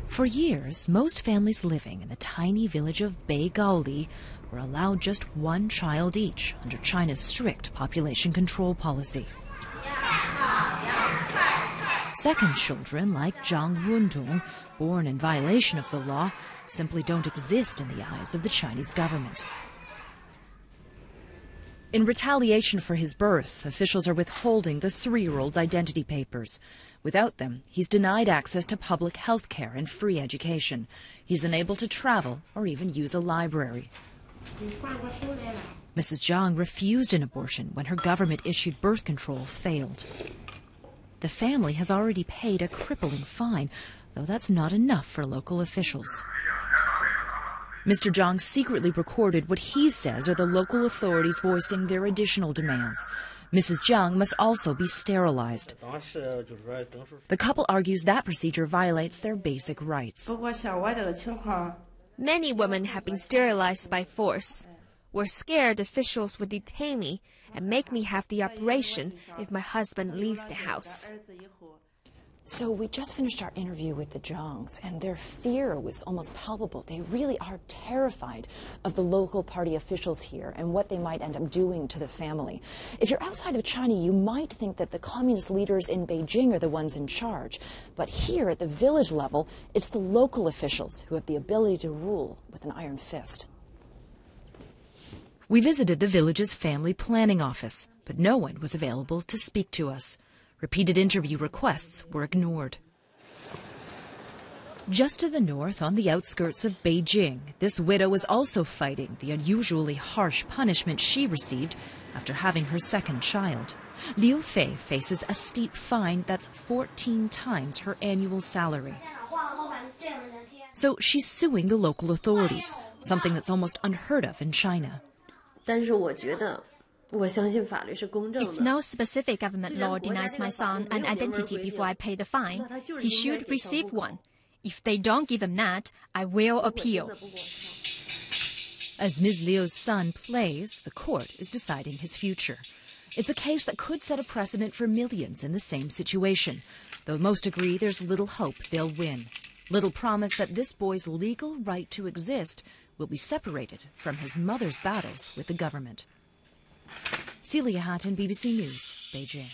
For years, most families living in the tiny village of Beigaoli were allowed just one child each under China's strict population control policy. Second children, like Zhang Rundong, born in violation of the law, simply don't exist in the eyes of the Chinese government. In retaliation for his birth, officials are withholding the 3-year-old's identity papers. Without them, he's denied access to public health care and free education. He's unable to travel or even use a library. Mrs. Zhang refused an abortion when her government-issued birth control failed. The family has already paid a crippling fine, though that's not enough for local officials. Mr. Zhang secretly recorded what he says are the local authorities voicing their additional demands. Mrs. Zhang must also be sterilized. The couple argues that procedure violates their basic rights. Many women have been sterilized by force. We're scared officials would detain me and make me have the operation if my husband leaves the house. So we just finished our interview with the Zhangs, and their fear was almost palpable. They really are terrified of the local party officials here and what they might end up doing to the family. If you're outside of China, you might think that the communist leaders in Beijing are the ones in charge. But here at the village level, it's the local officials who have the ability to rule with an iron fist. We visited the village's family planning office, but no one was available to speak to us. Repeated interview requests were ignored. Just to the north, on the outskirts of Beijing, this widow is also fighting the unusually harsh punishment she received after having her second child. Liu Fei faces a steep fine that's 14 times her annual salary. So she's suing the local authorities, something that's almost unheard of in China. If no specific government law denies my son an identity before I pay the fine, he should receive one. If they don't give him that, I will appeal. As Ms. Liu's son plays, the court is deciding his future. It's a case that could set a precedent for millions in the same situation, though most agree there's little hope they'll win. Little promise that this boy's legal right to exist will be separated from his mother's battles with the government. Celia Hatton, BBC News, Beijing.